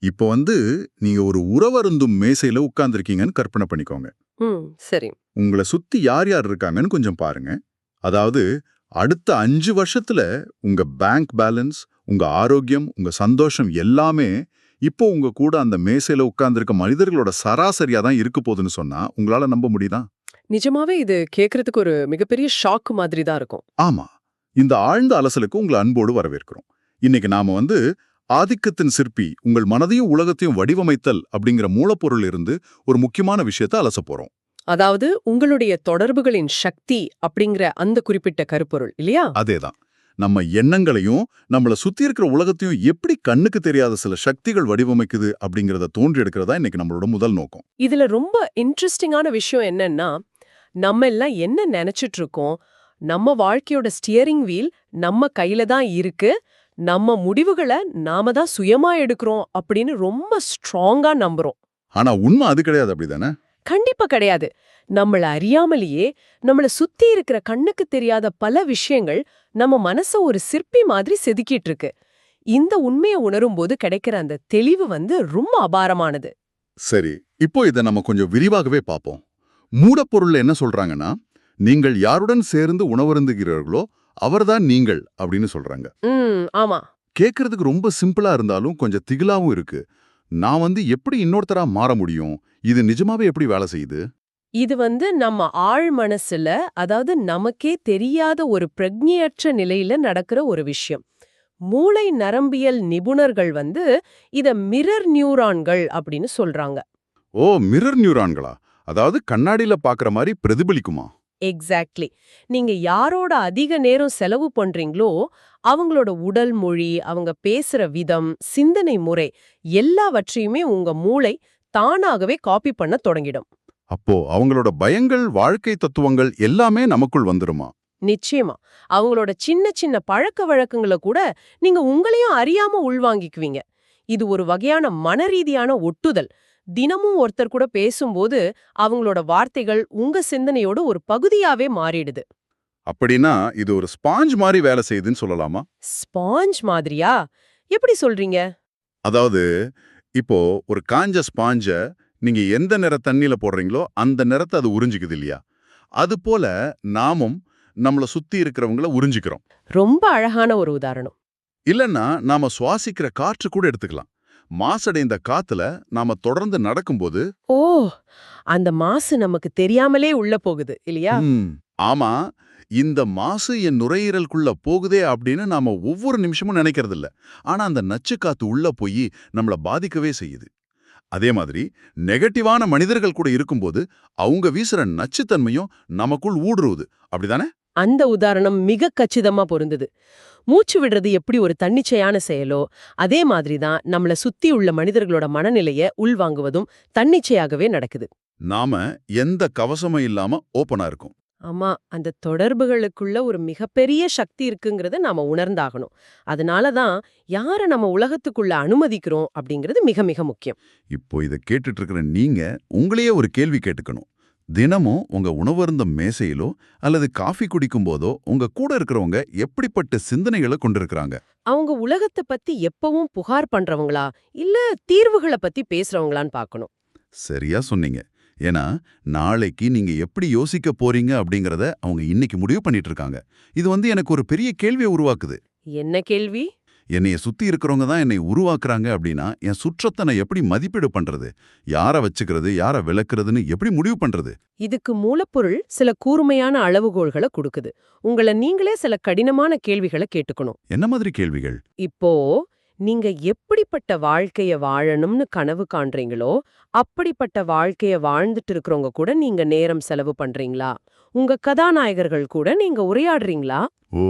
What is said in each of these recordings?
இப்போ நீங்க ஒரு உறவருந்தும் மேசையில உட்கார்ந்திருக்கீங்கன்னு கற்பனை பண்ணிக்கோங்க. சரி. உங்கள சுத்தி யார் யார் இருக்காங்கன்னு கொஞ்சம் பாருங்க. அதாவது அடுத்த 5 வருஷத்துல உங்க பேங்க் பேலன்ஸ், உங்க ஆரோக்கியம், உங்க சந்தோஷம் எல்லாமே இப்போ உங்க கூட அந்த மேசையில உட்கார்ந்திருக்க மனிதர்களோட சராசரியா தான் இருக்க போகுதுன்னு சொன்னா உங்களால நம்ப முடியுதா? நிஜமாவே இது கேட்கறதுக்கு ஒரு மிகப்பெரிய ஷாக் மாதிரி தான் இருக்கும். ஆமா. இந்த ஆழ்ந்த அலசலுக்கு உங்களை அன்போடு வரவேற்கிறோம். இன்னைக்கு நாம ஆதிக்கத்தின் சிற்பி, உங்கள் மனதையும் உலகத்தையும் வடிவமைத்தல் அப்படிங்கிற மூலப்பொருள் இருந்து ஒரு முக்கியமான விஷயத்தை அலசப் போறோம். அதாவது உங்களுடைய தொடர்புகளின் சக்தி அப்படிங்கிற அந்த குறிப்பிட்ட கருப்பொருள் இல்லையா? அதேதான். நம்ம எண்ணங்களையும் நம்மள சுத்தி இருக்கிற உலகத்தையும் எப்படி கண்ணுக்கு தெரியாத சில சக்திகள் வடிவமைக்குது அப்படிங்கறத தோன்றி எடுக்கிறதா இன்னைக்கு நம்மளோட முதல் நோக்கம். இதுல ரொம்ப இன்ட்ரெஸ்டிங்கான விஷயம் என்னன்னா, நம்ம எல்லாம் என்ன நினைச்சிட்டு இருக்கோம், நம்ம வாழ்க்கையோட ஸ்டியரிங் வீல் நம்ம கையில தான் இருக்கு, நம்ம முடிவுகளை நாம தான் சுயமா எடுக்கிறோம் அப்படின்னு ரொம்ப ஸ்ட்ராங்கா நம்புறோம். ஆனா உண்மை அது கிடையாது, அப்படிதானே? கண்டிப்பா கிடையாது. நம்மள அறியாமலேயே நம்மள சுத்தி இருக்கிற கண்ணுக்கு தெரியாத பல விஷயங்கள் நம்ம மனச ஒரு சிற்பி மாதிரி செதுக்கிட்டு இருக்கு. இந்த உண்மையை உணரும்போது கிடைக்கிற அந்த தெளிவு ரொம்ப அபாரமானது. சரி, இப்போ இதை நம்ம கொஞ்சம் விரிவாகவே பார்ப்போம். மூடப்பொருள்ல என்ன சொல்றாங்கன்னா, நீங்கள் யாருடன் சேர்ந்து உணவருந்துகிறீர்களோ அவர்தான் நீங்கள் அப்படின்னு சொல்றாங்க. ஆமா. கேட்கறதுக்கு ரொம்ப சிம்பிளா இருந்தாலும் கொஞ்சம் திகிலாவும் இருக்கு. நான் எப்படி இன்னொருத்தரா மாற முடியும்? இது நிஜமாவே எப்படி வேலை செய்யுது? இது நம்ம ஆழ் மனசுல, அதாவது நமக்கே தெரியாத ஒரு பிரக்ஞையற்ற நிலையில நடக்கிற ஒரு விஷயம். மூளை நரம்பியல் நிபுணர்கள் இத மிரர் நியூரான்கள் அப்படின்னு சொல்றாங்க. ஓ, மிரர் நியூரான்களா? அதாவது கண்ணாடியில பாக்குற மாதிரி பிரதிபலிக்குமா? எக்ஸாக்ட்லி. நீங்க யாரோட அதிக நேரம் செலவு பண்றீங்களோ, அவங்களோட உடல் மொழி, அவங்க பேசுற விதம், சிந்தனை முறை எல்லாவற்றையுமே உங்க மூளை தானாகவே காப்பி பண்ண தொடங்கிடும். அப்போ அவங்களோட பயங்கள், வாழ்க்கை தத்துவங்கள் எல்லாமே நமக்குள் வந்துருமா? நிச்சயமா. அவங்களோட சின்ன சின்ன பழக்க வழக்கங்களை கூட நீங்க உங்களையும் அறியாம உள்வாங்கிக்குவீங்க. இது ஒரு வகையான மனரீதியான ஒட்டுதல். தினமும் ஒருத்தர் கூட பேசும்போது அவங்களோட வார்த்தைகள் உங்க சிந்தனையோட ஒரு பகுதியாவே மாறிடுது. அப்படின்னா இது ஒரு ஸ்பாஞ்ச் மாதிரி வேலை செய்யுதுன்னு சொல்லலாமா? ஸ்பாஞ்ச் மாதிரியா? எப்படி சொல்றீங்க? அதாவது இப்போ ஒரு காஞ்ச ஸ்பாஞ்ச நீங்க எந்த நிற தண்ணியில போடுறீங்களோ அந்த நிறத்தை அது உறிஞ்சிக்குது இல்லையா? அது போல நாமும் நம்மள சுத்தி இருக்கிறவங்கள உறிஞ்சிக்கிறோம். ரொம்ப அழகான ஒரு உதாரணம். இல்லன்னா நாம சுவாசிக்கிற காற்று கூட எடுத்துக்கலாம். மாசடைந்த காத்துல நாம தொடர்ந்து நடக்கும்போது ஓ, அந்த மாசு நமக்கு தெரியாமலே உள்ள போகுது இல்லையா? ஆமா, இந்த மாசு என் நுரையீரலுக்குள்ள போகுதே அப்படின்னு நாம ஒவ்வொரு நிமிஷமும் நினைக்கிறது இல்ல. ஆனா அந்த நச்சு காத்து உள்ள போய் நம்மள பாதிக்கவே செய்யுது. அதே மாதிரி நெகட்டிவான மனிதர்கள் கூட இருக்கும்போது அவங்க வீசுற நச்சுத்தன்மையும் நமக்குள் ஊடுருவுது. அப்படிதானே? அந்த உதாரணம் மிக கச்சிதமா பொருந்தது. மூச்சு விடுறது எப்படி ஒரு தன்னிச்சையான செயலோ, அதே மாதிரி தான் நம்மள சுத்தி உள்ள மனிதர்களோட மனநிலைய உள்வாங்குவதும் தன்னிச்சையாகவே நடக்குது. நாம எந்த கவசமும் இல்லாம ஓப்பனா இருக்கும். ஆமா, அந்த தொடர்புகளுக்குள்ள ஒரு மிகப்பெரிய சக்தி இருக்குங்கிறத நாம உணர்ந்தாகணும். அதனால தான் யார நம்ம உலகத்துக்குள்ள அனுமதிக்கிறோம் அப்படிங்கிறது மிக மிக முக்கியம். இப்போ இத கேட்டுட்டு இருக்கிற நீங்க உங்களையே ஒரு கேள்வி கேட்டுக்கணும். தினமும் உங்க உணவருந்த மேசையிலோ அல்லது காஃபி குடிக்கும் போதோ உங்க கூட இருக்கிறவங்க எப்படிப்பட்ட சிந்தனைகளை கொண்டிருக்கிறாங்க? அவங்க உலகத்தை பத்தி எப்பவும் புகார் பண்றவங்களா, இல்ல தீர்வுகளை பத்தி பேசுறவங்களான்னு பார்க்கணும். சரியா சொன்னீங்க. ஏன்னா நாளைக்கு நீங்க எப்படி யோசிக்க போறீங்க அப்படிங்கறத அவங்க இன்னைக்கு முடிவு பண்ணிட்டு இருக்காங்க. இது எனக்கு ஒரு பெரிய கேள்வியை உருவாக்குது. என்ன கேள்வி? என்னைய சுத்தி இருக்கிறவங்க தான் என்னை உருவாக்குறாங்க அப்படின்னா என் சுற்றத்தை நான் எப்படி மதிப்பீடு பண்றது? யாரை வச்சுக்கிறது, யாரை விளக்குறதுன்னு எப்படி முடிவு பண்றது? இதுக்கு மூலப்பொருள் சில கூர்மையான அளவுகோல்களை கொடுக்குது. உங்களை நீங்களே சில கடினமான கேள்விகளை கேட்டுக்கணும். என்ன மாதிரி கேள்விகள்? இப்போ நீங்க எப்படிப்பட்ட வாழ்க்கைய வாழணும்னு கனவு காண்றீங்களோ, அப்படிப்பட்ட வாழ்க்கைய வாழ்ந்துட்டு இருக்கிறவங்க கூட நீங்க நேரம் செலவு பண்றீங்களா? உங்க கதாநாயகர்கள் கூட நீங்க உரையாடுறீங்களா? ஓ,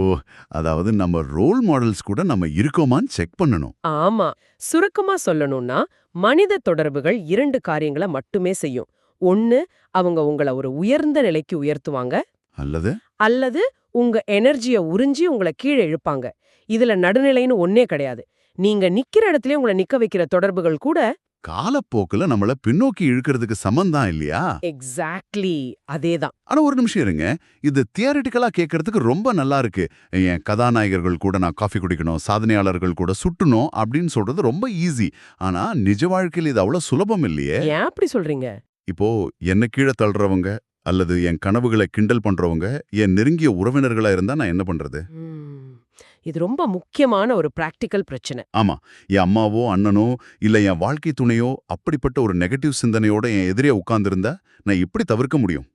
அதாவது நம்ம ரோல் மாடல்ஸ் கூட நம்ம இருக்கோமான்னு செக் பண்ணணும். ஆமா. சுருக்கமா சொல்லணும்னா, மனித தொடர்புகள் 2 காரியங்களை மட்டுமே செய்யும். ஒண்ணு, அவங்க உங்கள ஒரு உயர்ந்த நிலைக்கு உயர்த்துவாங்க. அல்லது அல்லது உங்க எனர்ஜிய உறிஞ்சி உங்கள கீழ இழுப்பாங்க. இதுல நடுநிலைன்னு ஒண்ணே கிடையாது. நீங்க நிக்கிற இடத்துலயே உங்கள நிக்க வைக்கிற தொடர்புகள் கூட காலப்போக்குல நம்மள பின்னோக்கி இழுக்கிறதுக்கு சமந்தான் இல்லையா? எக்ஸாக்ட்லி அதேதான். ஆனா ஒரு நிமிஷம் இருங்க. இது தியரிட்டிக்கலா கேட்கறதுக்கு ரொம்ப நல்லா இருக்கு. என் கதாநாயகர்கள் கூட நான் காஃபி குடிக்கணும், சாதனையாளர்கள் கூட சுட்டணும் அப்படின்னு சொல்றது ரொம்ப ஈஸி. ஆனா நிஜ வாழ்க்கையில் இது அவ்வளவு சுலபம் இல்லையே. ஏன் அப்படி சொல்றீங்க? இப்போ என்ன கீழே தள்ளுறவங்க அல்லது என் கனவுகளை கிண்டல் பண்றவங்க என் நெருங்கிய உறவினர்களா இருந்தா நான் என்ன பண்றது? இது ரொம்ப முக்கியமான ஒரு பிராக்டிக்கல் பிரச்சனை. ஆமா, என் அம்மாவோ அண்ணனோ இல்ல என் வாழ்க்கை துணையோ அப்படிப்பட்ட ஒரு நெகட்டிவ் சிந்தனையோட என் எதிரே உட்கார்ந்திருந்தா நான் எப்படி தவிர்க்க முடியும்?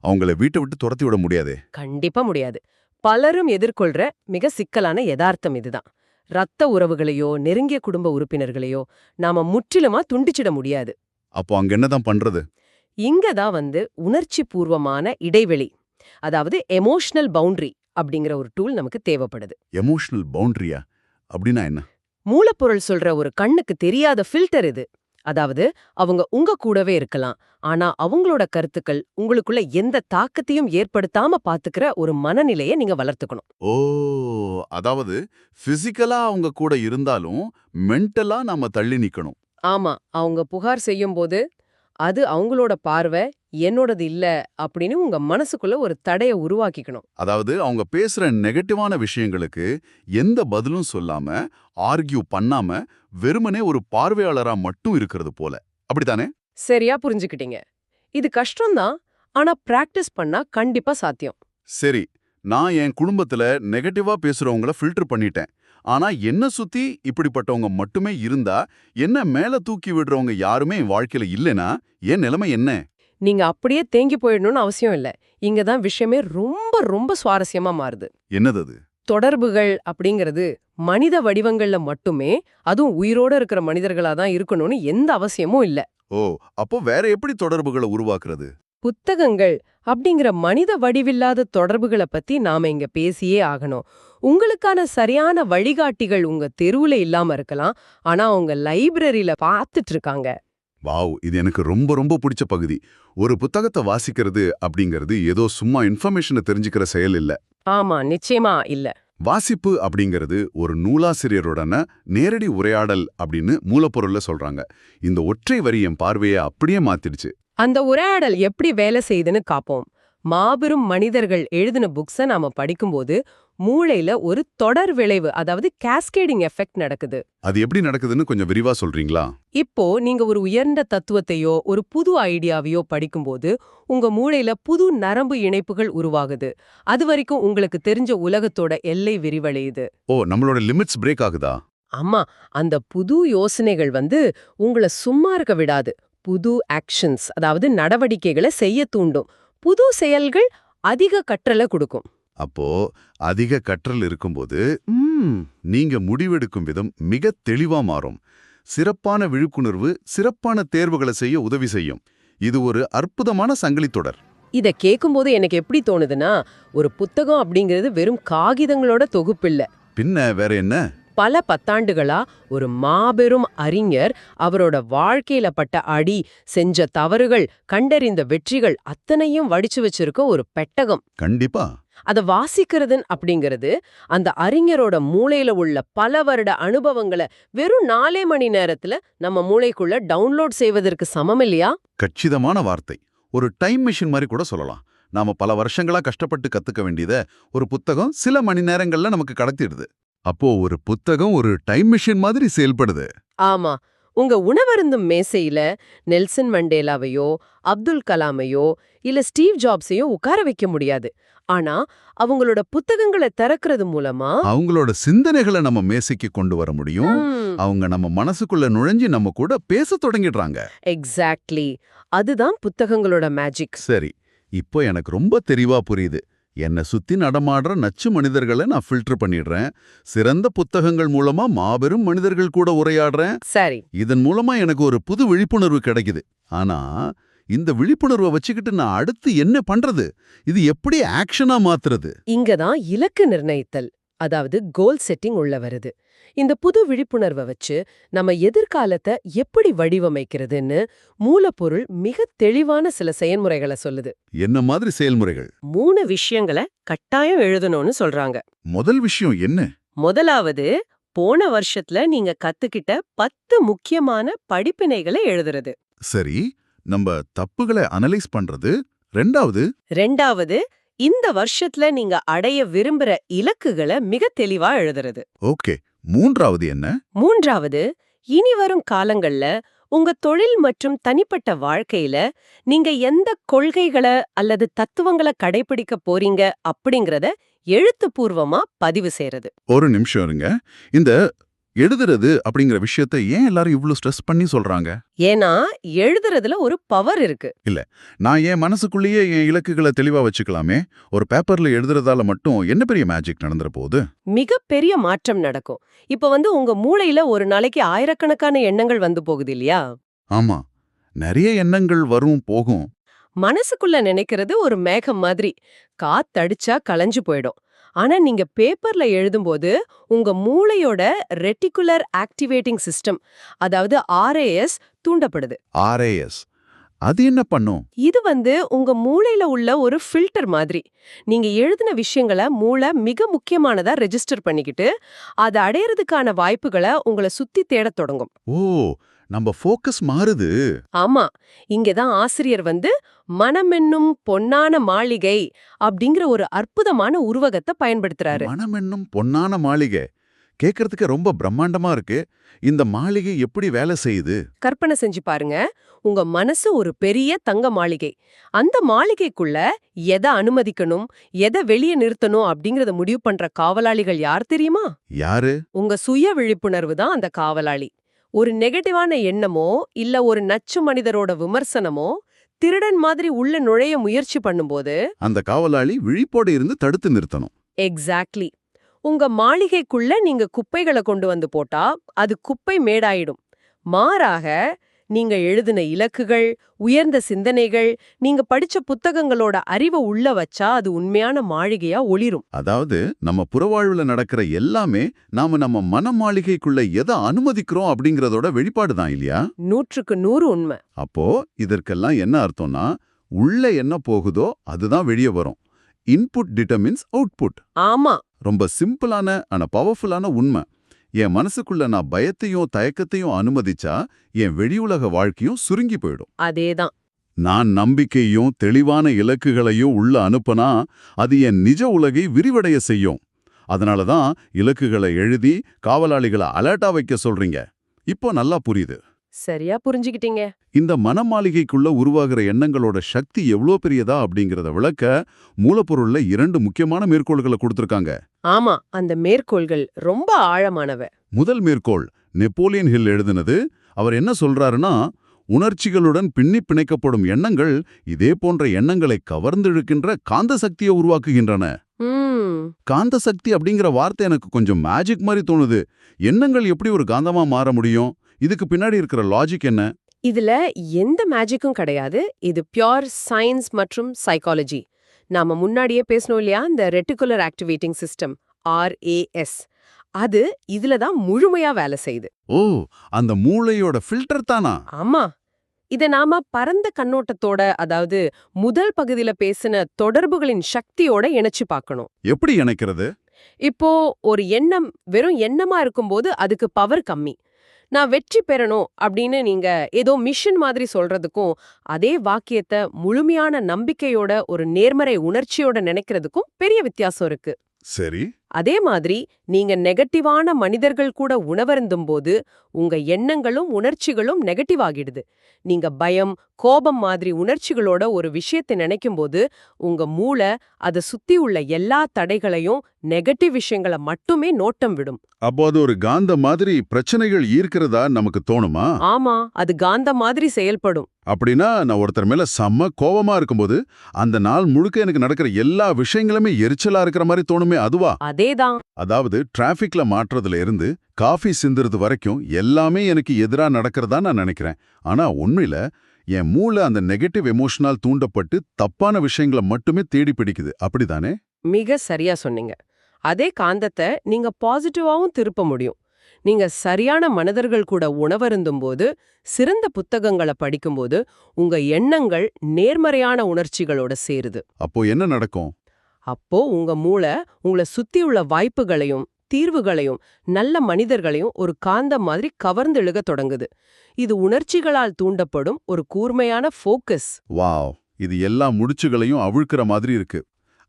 அவங்கள வீட்டை விட்டு துரத்தி விட முடியாதே. கண்டிப்பா முடியாது. பலரும் எதிர்கொள்ற மிக சிக்கலான யதார்த்தம் இதுதான். ரத்த உறவுகளையோ நெருங்கிய குடும்ப உறுப்பினர்களையோ நாம முற்றிலுமா துண்டிச்சிட முடியாது. அப்போ அங்க என்னதான் பண்றது? இங்கதான் உணர்ச்சி பூர்வமான இடைவெளி, அதாவது எமோஷனல் பவுண்டரி அப்படிங்கிற ஒரு டூல் நமக்கு தேவைப்படுது. எமோஷனல் பவுண்டரியா அப்படின்னா என்ன? மூலப்பொருள் சொல்ற ஒரு கண்ணுக்கு தெரியாத ஃபில்டர் இது. அதாவது அவங்க உங்க கூடவே இருக்கலாம், ஆனா அவங்களோட கருத்துக்கள் உங்களுக்குள்ள எந்த தாக்கத்தையும் ஏற்படுத்தாம பாத்துக்கிற ஒரு மனநிலையை நீங்க வளர்த்துக்கணும். ஓ, அதாவது பிசிக்கலா அவங்க கூட இருந்தாலும் மென்டலா நாம தள்ளி நிக்கணும். ஆமா, அவங்க புகார் செய்யும்போது அது அவங்களோட பார்வை, என்னோடது இல்ல அப்படின்னு உங்க மனசுக்குள்ள ஒரு தடைய உருவாக்கிக்கணும். அதாவது அவங்க பேசுற நெகட்டிவான விஷயங்களுக்கு எந்த பதிலும் சொல்லாம, ஆர்கியூ பண்ணாம, வெறுமனே ஒரு பார்வையாளரா மட்டும் இருக்கிறது போல. அப்படித்தானே? சரியா புரிஞ்சுக்கிட்டீங்க. இது கஷ்டம்தான், ஆனா பிராக்டிஸ் பண்ணா கண்டிப்பா சாத்தியம். சரி, நான் என் குடும்பத்துல நெகட்டிவா பேசுறவங்கள ஃபில்டர் பண்ணிட்டேன். ஆனா என்ன சுத்தி இப்படிப்பட்டவங்க மட்டுமே இருந்தா, என்ன மேல தூக்கி விடுறவங்க யாருமே என் வாழ்க்கையில இல்லைனா, என் நிலைமை என்ன? நீங்க அப்படியே தேங்கி போயிடணும்னு அவசியம் இல்ல. இங்கதான் விஷயமே ரொம்ப ரொம்ப சுவாரஸ்யமா மாறுது. என்னது அது? தொடர்புகள் அப்படிங்கிறது மனித வடிவங்கள்ல மட்டுமே, அதுவும் உயிரோட இருக்கிற மனிதர்களா தான் இருக்கணும்னு எந்த அவசியமும் இல்ல. ஓ, அப்போ வேற எப்படி தொடர்புகளை உருவாக்குறது? புத்தகங்கள் அப்படிங்கிற மனித வடிவில்லாத தொடர்புகளை பத்தி நாம இங்க பேசியே ஆகணும். உங்களுக்கான சரியான வழிகாட்டிகள் உங்க தெருவுல இல்லாம இருக்கலாம், ஆனா உங்க லைப்ரரியில பாத்துட்டு இருக்காங்க. வாவ், இது எனக்கு ரொம்ப ரொம்ப பிடிச்ச பகுதி. ஒரு புத்தகத்தை வாசிக்கிறது அப்படிங்கிறது ஏதோ சும்மா இன்ஃபர்மேஷனை தெரிஞ்சுக்கிற செயல் இல்ல. ஆமா, நிச்சயமா இல்ல. வாசிப்பு அப்படிங்கிறது ஒரு நூலாசிரியருடன நேரடி உரையாடல் அப்படின்னு மூலப்பொருள்ல சொல்றாங்க. இந்த ஒற்றை வரி என் பார்வையை அப்படியே மாத்திடுச்சு. அந்த உரையாடல் எப்படி வேலை செய்யுதுன்னு காப்போம். மாபெரும் மனிதர்கள் எழுதின புக்ஸ நாம படிக்கும்போது மூளையில ஒரு தொடர் விளைவு, அதாவது கேஸ்கேடிங் எஃபெக்ட் நடக்குது. அது எப்படி நடக்குதுன்னு கொஞ்சம் விரிவா சொல்றீங்களா? இப்போ நீங்க ஒரு உயர்ந்த தத்துவத்தையோ ஒரு புது ஐடியாவையோ படிக்கும்போது உங்க மூளையில புது நரம்பு இணைப்புகள் உருவாகுது. அது வரைக்கும் உங்களுக்கு தெரிஞ்ச உலகத்தோட எல்லை விரிவடையுது. ஓ, நம்மளோட லிமிட்ஸ் பிரேக் ஆகுதா? ஆமா, அந்த புது யோசனைகள் உங்களை சும்மா இருக்க விடாது. புது ஆக்ஷன்ஸ், அதாவது நடவடிக்கைகளை செய்ய தூண்டும். புது செயல்கள் அதிக கற்றலை கொடுக்கும். அப்போ அதிக கற்றல் இருக்கும்போது நீங்க முடிவெடுக்கும் விதம் மிக தெளிவா மாறும். சிறப்பான விழிப்புணர்வு சிறப்பான தேர்வுகளை செய்ய உதவி செய்யும். இது ஒரு அற்புதமான சங்கிலி தொடர். இத கேட்கும்போது எனக்கு எப்படி தோணுதுன்னா, ஒரு புத்தகம் அப்படிங்கிறது வெறும் காகிதங்களோட தொகுப்பில்ல. பின்ன வேற என்ன? பல பத்தாண்டுகளா ஒரு மாபெரும் அறிஞர் அவரோட வாழ்க்கையில பட்ட அடி, செஞ்ச தவறுகள், கண்டறிந்த வெற்றிகள் அத்தனையும் வடிச்சு வச்சிருக்க ஒரு பெட்டகம். கண்டிப்பா. அத வாசிக்கிறதுன்னு அப்படிங்கிறது அந்த அறிஞரோட மூளையில உள்ள பல வருட அனுபவங்களை வெறும் 4 மணி நேரத்துல நம்ம மூளைக்குள்ள டவுன்லோட் செய்வதற்கு சமம் இல்லையா? கச்சிதமான வார்த்தை. ஒரு டைம் மெஷின் மாதிரி கூட சொல்லலாம். நாம பல வருஷங்களா கஷ்டப்பட்டு கத்துக்க வேண்டியத ஒரு புத்தகம் சில மணி நேரங்கள்ல நமக்கு கடத்திடுது. அப்போ ஒரு புத்தகம் ஒரு டைம் மெஷின் மாதிரி செயல்படுது. ஆமா, உங்க உணவருந்தும் மேசையில நெல்சன் மண்டேலாவையோ அப்துல் கலாமையோ இல்ல ஸ்டீவ் ஜாப்ஸையோ உட்கார வைக்க முடியாது. ஆனா அவங்களோட புத்தகங்களை திறக்கிறது மூலமா அவங்களோட சிந்தனைகளை நம்ம மேசைக்கு கொண்டு வர முடியும். அவங்க நம்ம மனசுக்குள்ள நுழைஞ்சு நம்ம கூட பேச தொடங்கிடுறாங்க. எக்ஸாக்ட்லி, அதுதான் புத்தகங்களோட மேஜிக். சரி, இப்போ எனக்கு ரொம்ப தெளிவா புரியுது. என்னை சுத்தி நடமாடுற நச்சு மனிதர்களை நான் ஃபில்டர் பண்ணிடுறேன். சிறந்த புத்தகங்கள் மூலமா மாபெரும் மனிதர்கள் கூட உரையாடுறேன். சரி, இதன் மூலமா எனக்கு ஒரு புது விழிப்புணர்வு கிடைக்குது. ஆனா இந்த விழிப்புணர்வை வச்சுக்கிட்டு நான் அடுத்து என்ன பண்றது? இது எப்படி ஆக்ஷனா மாத்துறது? இங்கதான் இலக்கு நிர்ணயித்தல், அதாவது கோல் செட்டிங் உள்ள வருது. இந்த புது விழிப்புணர்வை வச்சு நம்ம எதிர்காலத்தை எப்படி வடிவமைக்கிறதுன்னு மூலப்பொருள் மிக தெளிவான சில செயல்முறைகளை சொல்லுது. என்ன மாதிரி செயல்முறைகள்? 3 விஷயங்களை கட்டாயம் எழுதணும்னு சொல்றாங்க. முதல் விஷயம் என்ன? முதலாவது, போன வருஷத்துல நீங்க கத்துக்கிட்ட 10 முக்கியமான படிப்பினைகளை எழுதுறது. சரி, நம்ம தப்புகளை அனலைஸ் பண்றது. ரெண்டாவது, ரெண்டாவது, இந்த வருஷத்துல நீங்க அடைய விரும்புற இலக்குகளை மிக தெளிவா எழுதுறது. ஓகே. மூன்றாவது என்ன? மூன்றாவது, இனி வரும் காலங்கள்ல உங்க தொழில் மற்றும் தனிப்பட்ட வாழ்க்கையில நீங்க எந்த கொள்கைகளை அல்லது தத்துவங்களை கடைபிடிக்க போறீங்க அப்படிங்கறத எழுத்துப்பூர்வமா பதிவு செய்யறது. ஒரு நிமிஷம் இருங்க. இந்த எழுதுறது அப்படிங்கிற விஷயத்தை ஏன் எல்லாரும் இவ்ளோ ஸ்ட்ரெஸ் பண்ணி சொல்றாங்க? ஏன்னா எழுதுறதுல ஒரு பவர் இருக்கு. நான் என் மனசுக்குள்ளேயே என் இலக்குகளை தெளிவா வச்சுக்கலாமே. ஒரு பேப்பர்ல எழுதுறதால மட்டும் என்ன பெரிய மேஜிக் நடந்துற போகுது? மிகப்பெரிய மாற்றம் நடக்கும். இப்ப உங்க மூளையில ஒரு நாளைக்கு ஆயிரக்கணக்கான எண்ணங்கள் வந்து போகுது இல்லையா? ஆமா, நிறைய எண்ணங்கள் வரும் போகும். மனசுக்குள்ள நினைக்கிறது ஒரு மேகம் மாதிரி. காத்தடிச்சா கலைஞ்சு போயிடும். ஆனா நீங்க பேப்பர்ல எழுதும்போது உங்க மூளையோட ரெட்டிகுலர் ஆக்டிவேட்டிங் சிஸ்டம், அதாவது ஆர்ஏஎஸ் தூண்டப்படுது. ஆர்ஏஎஸ் அது என்ன பண்ணும்? இது உங்க மூளையில உள்ள ஒரு ஃபில்டர் மாதிரி. நீங்க எழுதின விஷயங்களை மூளை மிக முக்கியமானதா ரெஜிஸ்டர் பண்ணிக்கிட்டு அதை அடையறதுக்கான வாய்ப்புகளை உங்களை சுத்தி தேடத் தொடங்கும். ஓ, நம்ம ஃபோக்கஸ் மாறுது. ஆமா, இங்கதான் ஆசிரியர் மனமென்னும் பொன்னான மாளிகை அப்படிங்கிற ஒரு அற்புதமான உருவகத்தை பயன்படுத்துறாரு. மனம் என்னும் பொன்னான மாளிகை கேட்கறதுக்கு ரொம்ப பிரம்மாண்டமா இருக்கு. இந்த மாளிகை எப்படி வேலை செய்யுது? கற்பனை செஞ்சு பாருங்க. உங்க மனசு ஒரு பெரிய தங்க மாளிகை. அந்த மாளிகைக்குள்ள எதை அனுமதிக்கணும், எதை வெளியே நிறுத்தணும் அப்படிங்கறத முடிவு பண்ற காவலாளிகள் யார் தெரியுமா? யாரு? உங்க சுய விழிப்புணர்வு தான் அந்த காவலாளி. ஒரு நெகட்டிவான எண்ணமோ இல்ல ஒரு நச்சு மனிதரோட விமர்சனமோ திருடன் மாதிரி உள்ள நுழைய முயற்சி பண்ணும்போது அந்த காவலாளி விழிப்போட இருந்து தடுத்து நிறுத்தணும். எக்ஸாக்ட்லி. உங்க மாளிகைக்குள்ள நீங்க குப்பைகளை கொண்டு வந்து போட்டா அது குப்பை மேடாயிடும். மாறாக நீங்க எழுதின இலக்குகள், உயர்ந்த சிந்தனைகள், நீங்க படிச்ச புத்தகங்களோட அறிவை உள்ள வச்சா அது உண்மையான மாளிகையா ஒளிரும். அதாவது நம்ம புறவாழ்வுல நடக்கிற எல்லாமே நம்ம மன மாளிகைக்குள்ள எதை அனுமதிக்கிறோம் அப்படிங்கறதோட வெளிப்பாடு தான் இல்லையா? 100க்கு 100 உண்மை. அப்போ இதற்கெல்லாம் என்ன அர்த்தம்னா, உள்ள என்ன போகுதோ அதுதான் வெளியே வரும். Input determines output. ஆமா, ரொம்ப சிம்பிளான ஆனா பவர்ஃபுல்லான உண்மை. என் மனசுக்குள்ள நான் பயத்தையும் தயக்கத்தையும் அனுமதிச்சா என் வெளியுலக வாழ்க்கையும் சுருங்கி போயிடும். அதேதான். நான் நம்பிக்கையும் தெளிவான இலக்குகளையும் உள்ள அனுப்புனா அது என் நிஜ உலகை விரிவடைய செய்யும். அதனாலதான் இலக்குகளை எழுதி காவலாளிகளை அலர்ட்டா வைக்க சொல்றீங்க. இப்போ நல்லா புரியுது. சரியா புரிஞ்சுக்கிட்டீங்க. இந்த மனமாளிகைக்குள்ள உருவாகிற எண்ணங்களோட சக்தி எவ்வளோ பெரியதா அப்படிங்கறத விளக்க மூலப்பொருள்ல 2 முக்கியமான மேற்கோள்களை கொடுத்திருக்காங்க. ஆமா, அந்த மேற்கோள்கள் ரொம்ப ஆழமானவ. முதல் மேற்கோள் நெப்போலியன் ஹில் எழுதினது. அவர் என்ன சொல்றாருன்னா, உணர்ச்சிகளுடன் பின்னி பிணைக்கப்படும் எண்ணங்கள் இதே போன்ற எண்ணங்களை கவர்ந்திழுக்கின்ற காந்த சக்தியை உருவாக்குகின்றன. காந்த சக்தி அப்படிங்கிற வார்த்தை எனக்கு கொஞ்சம் மேஜிக் மாதிரி தோணுது. எண்ணங்கள் எப்படி ஒரு காந்தமா மாற முடியும்? இதுக்கு பின்னாடி இருக்கிற லாஜிக் என்ன? இதுல எந்த மேஜிக்கும் கிடையாது. இது பியோர் சயின்ஸ் மற்றும் சைக்காலஜி. நாம முன்னாடியே பேசணும் இல்லையா, இந்த ரெட்டிகுலர் ஆக்டிவேட்டிங் சிஸ்டம் ஆர்ஏஎஸ். அது இதுல தான் முழுமையா வேலை செய்யுது. ஓ, அந்த மூளையோட ஃபில்டர் தானா? ஆமா, இத நாம பரந்த கண்ணோட்டத்தோட, அதாவது முதல் பகுதியில பேசின தொடர்புகளின் சக்தியோட இணைச்சு பார்க்கணும். எப்படி இணைக்கிறது? இப்போ ஒரு எண்ணம் வெறும் எண்ணமா இருக்கும்போது அதுக்கு பவர் கம்மி. நான் வெற்றி பெறணும் அப்படின்னு நீங்க ஏதோ மிஷன் மாதிரி சொல்றதுக்கும், அதே வாக்கியத்தை முழுமையான நம்பிக்கையோட ஒரு நேர்மறை உணர்ச்சியோட நினைக்கிறதுக்கும் பெரிய வித்தியாசம் இருக்கு. சரி. அதே மாதிரி நீங்க நெகட்டிவான மனிதர்கள் கூட உணவருந்தும் போது உங்க எண்ணங்களும் உணர்ச்சிகளும் நெகட்டிவ் ஆகிடுது. நீங்க பயம், கோபம் மாதிரி உணர்ச்சிகளோட ஒரு விஷயத்தை நினைக்கும் போது உங்க மூளை அதை சுத்தி உள்ள எல்லா தடைகளையும் நெகட்டிவ் விஷயங்களை மட்டுமே நோட்டம் விடும். அப்போ அது ஒரு காந்த மாதிரி பிரச்சனைகள் ஈர்க்கிறதா நமக்கு தோணுமா? ஆமா, அது காந்த மாதிரி செயல்படும். அப்படின்னா நான் ஒருத்தர் மேல செம்ம கோவமா இருக்கும்போது அந்த நாள் முழுக்க எனக்கு நடக்கிற எல்லா விஷயங்களுமே எரிச்சலா இருக்கிற மாதிரி தோணுமே, அதுவா? அதேதான். அதாவது டிராஃபிக்ல மாற்றதுல இருந்து காஃபி சிந்துறது வரைக்கும் எல்லாமே எனக்கு எதிரா நடக்கிறதா நான் நினைக்கிறேன். ஆனா உண்மையில என் மூளை அந்த நெகட்டிவ் எமோஷனால் தூண்டப்பட்டு தப்பான விஷயங்களை மட்டுமே தேடி பிடிக்குது. அப்படிதானே? மிக சரியா சொன்னீங்க. அதே காந்தத்தை நீங்க பாசிட்டிவாவும் திருப்ப முடியும். நீங்க சரியான மனிதர்கள் கூட உணவருந்தும் போது, சிறந்த புத்தகங்களை படிக்கும்போது உங்க எண்ணங்கள் நேர்மறையான உணர்ச்சிகளோட சேருது. அப்போ என்ன நடக்கும்? அப்போ உங்க மூளை உங்களை சுத்தியுள்ள வாய்ப்புகளையும் தீர்வுகளையும் நல்ல மனிதர்களையும் ஒரு காந்தம் மாதிரி கவர்ந்து இழுகத் தொடங்குது. இது உணர்ச்சிகளால் தூண்டப்படும் ஒரு கூர்மையான ஃபோக்கஸ். வாவ், இது எல்லா முடிச்சுகளையும் அவிழ்க்கிற மாதிரி இருக்கு.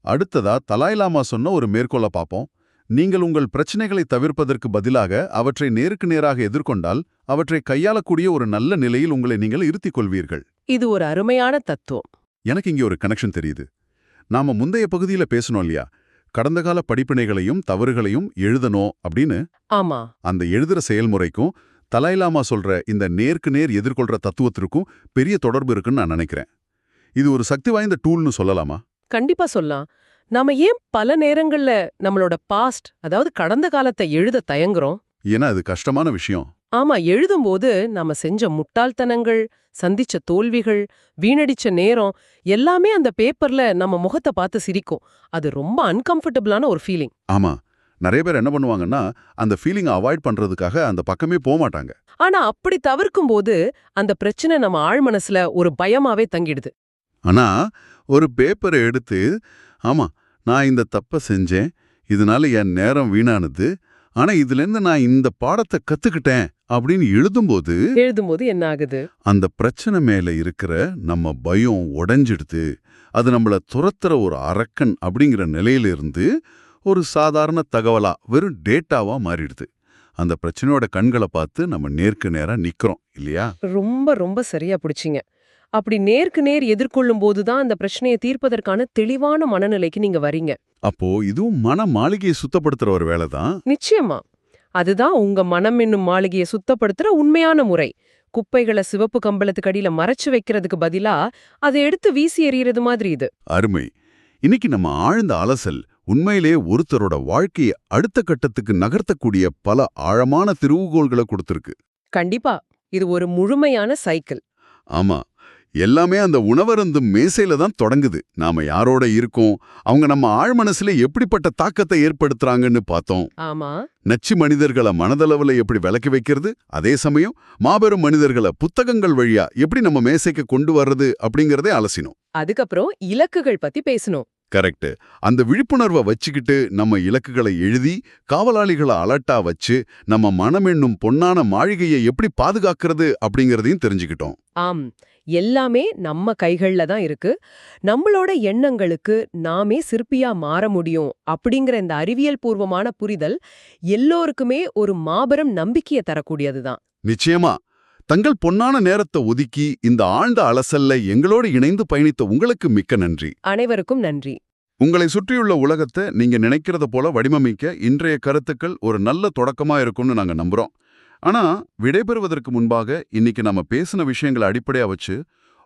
அடுத்ததா தலாய் லாமா சொன்ன ஒரு மேற்கோளை பார்ப்போம். நீங்கள் உங்கள் பிரச்சனைகளை தவிர்ப்பதற்கு பதிலாக அவற்றை நேருக்கு நேராக எதிர்கொண்டால் அவற்றை கையாளக்கூடிய ஒரு நல்ல நிலையில் உங்களை நீங்கள் இருத்திக் கொள்வீர்கள். இது ஒரு அருமையான தத்துவம். எனக்கு இங்கே ஒரு கனெக்ஷன் தெரியுது. நாம முந்தைய பகுதியில பேசணும் இல்லையா, கடந்த கால படிப்பினைகளையும் தவறுகளையும் எழுதணும் அப்படின்னு. ஆமா, அந்த எழுதுற செயல்முறைக்கும் தலாய் லாமா சொல்ற இந்த நேருக்கு நேர் எதிர்கொள்ற தத்துவத்திற்கும் பெரிய தொடர்பு இருக்குன்னு நான் நினைக்கிறேன். இது ஒரு சக்தி வாய்ந்த டூல்னு சொல்லலாமா? கண்டிப்பா சொல்லலாம். நாம ஏன் பல நேரங்கள்ல நம்மளோட பாஸ்ட், அதாவது கடந்த காலத்தை எழுத தயங்குறோம்? ஏன்னா அது கஷ்டமான விஷயம். ஆமா, எழுதும்போது நாம செஞ்ச முட்டாள்தனங்கள், சந்திச்ச தோல்விகள், வீணடிச்ச நேரம் எல்லாமே அந்த பேப்பர்ல நம்ம முகத்தை பார்த்து சிரிக்கும். அது ரொம்ப அன்கம்ஃபர்டபுளான ஒரு ஃபீலிங். ஆமா, நிறைய பேர் என்ன பண்ணுவாங்கன்னா அந்த ஃபீலிங்கை அவாய்ட் பண்றதுக்காக அந்த பக்கமே போக மாட்டாங்க. ஆனா அப்படி தவிர்க்கும்போது அந்த பிரச்சனை நம்ம ஆழ்மனசுல ஒரு பயமாவே தங்கிடுது. ஆனா ஒரு பேப்பரை எடுத்து, ஆமா நான் இந்த தப்பை செஞ்சேன், இதனால என் நேரம் வீணானது, ஆனா இதுலேருந்து நான் இந்த பாடத்தை கத்துக்கிட்டேன் அப்படின்னு எழுதும்போது என்ன ஆகுது? அந்த பிரச்சனை மேல இருக்கிற நம்ம பயம் உடைஞ்சிடுது. அது நம்மள துரத்துற ஒரு அரக்கன் அப்படிங்கிற நிலையிலிருந்து ஒரு சாதாரண தகவலா, வெறும் டேட்டாவா மாறிடுது. அந்த பிரச்சனையோட கண்களை பார்த்து நம்ம நேருக்கு நேரா நிக்கிறோம் இல்லையா? ரொம்ப ரொம்ப சரியா பிடிச்சிங்க. அப்படி நேருக்கு நேர் எதிர்கொள்ளும் போதுதான் அந்த பிரச்சனையை தீர்ப்பதற்கான தெளிவான மனநிலைக்கு நீங்க வரீங்க. அப்போ இதுவும் மன மாளிகையை சுத்தப்படுத்துற ஒரு வேலை தான். நிச்சயமா. அதுதான் உங்க மனம் என்னும் மாளிகையை சுத்தப்படுத்துற உண்மையான முறை. குப்பைகளை சிவப்பு கம்பளத்துக்கு அடியில மறைச்சு வைக்கிறதுக்கு பதிலா அதை எடுத்து வீசி எறியறது மாதிரி இது. அருமை. இன்னைக்கு நம்ம ஆழ்ந்த அலசல் உண்மையிலே ஒருத்தரோட வாழ்க்கையை அடுத்த கட்டத்துக்கு நகர்த்தக்கூடிய பல ஆழமான திருவுகோள்களை கொடுத்திருக்கு. கண்டிப்பா. இது ஒரு முழுமையான சைக்கிள். ஆமா, எல்லாமே அந்த உணவருந்தும் மேசையில தான் தொடங்குது. நாம யாரோட இருக்கோம், அவங்க நம்ம ஆழ்மனசுல எப்படிப்பட்ட தாக்கத்தை ஏற்படுத்துறாங்கன்னு பார்த்தோம். ஆமா, நச்சு மனிதர்களை மனதளவுல எப்படி விலக்கி வைக்கிறது, அதே சமயம் மாபெரும் மனிதர்களை புத்தகங்கள் வழியா எப்படி நம்ம மேசைக்கு கொண்டு வர்றது அப்படிங்கறதே அலசினோம். அதுக்கப்புறம் இலக்குகள் பத்தி பேசணும். கரெக்ட். அந்த விழிப்புணர்வை வச்சுக்கிட்டு நம்ம இலக்குகளை எழுதி காவலாளிகளை அலர்ட்டா வச்சு நம்ம மனம் என்னும் பொன்னான மாளிகையை எப்படி பாதுகாக்கிறது அப்படிங்கறதையும் தெரிஞ்சுக்கிட்டோம். ஆம், எல்லாமே நம்ம கைகள்ல தான் இருக்கு. நம்மளோட எண்ணங்களுக்கு நாமே சிற்பியா மாற முடியும் அப்படிங்கிற இந்த அறிவியல் பூர்வமான புரிதல் எல்லோருக்குமே ஒரு மாபெரும் நம்பிக்கையை தரக்கூடியதுதான். நிச்சயமா. தங்கள் பொன்னான நேரத்தை ஒதுக்கி இந்த ஆழ்ந்த அலசல்ல எங்களோடு இணைந்து பயணித்த உங்களுக்கு மிக்க நன்றி. அனைவருக்கும் நன்றி. உங்களை சுற்றியுள்ள உலகத்தை நீங்க நினைக்கிறத போல வடிவமைக்க இன்றைய கருத்துக்கள் ஒரு நல்ல தொடக்கமா இருக்கும்னு நாங்க நம்புறோம். ஆனா விடைபெறுவதற்கு முன்பாக இன்னைக்கு நம்ம பேசின விஷயங்களை அடிப்படையா வச்சு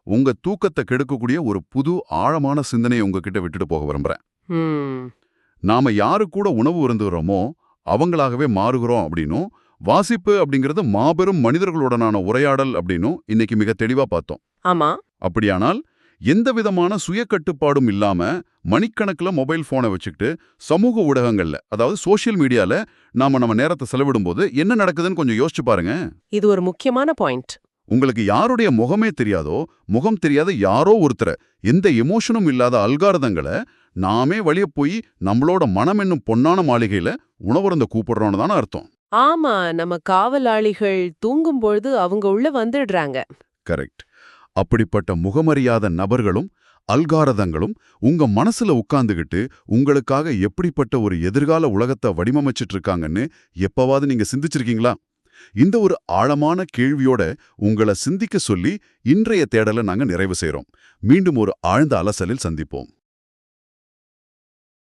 உங்க தூக்கத்தை கெடுக்கக்கூடிய ஒரு புது ஆழமான சிந்தனையை உங்ககிட்ட விட்டுட்டு போக விரும்புறேன். நாம யாரு கூட உணவு அருந்துகிறோமோ அவங்களாகவே மாறுகிறோம் அப்படின்னும், வாசிப்பு அப்படிங்கிறது மாபெரும் மனிதர்களுடனான உரையாடல் அப்படின்னும் இன்னைக்கு மிக தெளிவா பார்த்தோம். ஆமா, அப்படியானால் எந்த விதமான சுய கட்டுப்பாடும் இல்லாம மணிக்கணக்குல மொபைல் போனை வச்சுக்கிட்டு சமூக ஊடகங்கள்ல, அதாவது சோஷியல் மீடியால நம்ம நேரத்தை செலவிடும்போது என்ன நடக்குதுன்னு கொஞ்சம் யோசிச்சு பாருங்க. இது ஒரு முக்கியமான பாயிண்ட். உங்களுக்கு யாருடைய முகமே தெரியாதோ, முகம் தெரியாத யாரோ ஒருத்தர, எந்த எமோஷனும் இல்லாத அல்காரதங்களை நாமே வழிய போய் நம்மளோட மனம் என்னும் பொன்னான மாளிகையில உணவருந்த கூப்பிடுறோன்னு தானே அர்த்தம். ஆமா, நம்ம காவலாளிகள் தூங்கும்பொழுது அவங்க உள்ள வந்துடுறாங்க. கரெக்ட். அப்படிப்பட்ட முகமறியாத நபர்களும் அல்காரதங்களும் உங்க மனசுல உட்கார்ந்துகிட்டு உங்களுக்காக எப்படிப்பட்ட ஒரு எதிர்கால உலகத்தை வடிவமைச்சிட்டு இருக்காங்கன்னு எப்பவாவது நீங்க சிந்திச்சிருக்கீங்களா? இந்த ஒரு ஆழமான கேள்வியோட உங்களை சிந்திக்க சொல்லி இன்றைய தேடலை நாங்க நிறைவு செய்றோம். மீண்டும் ஒரு ஆழ்ந்த அலசலில் சந்திப்போம்.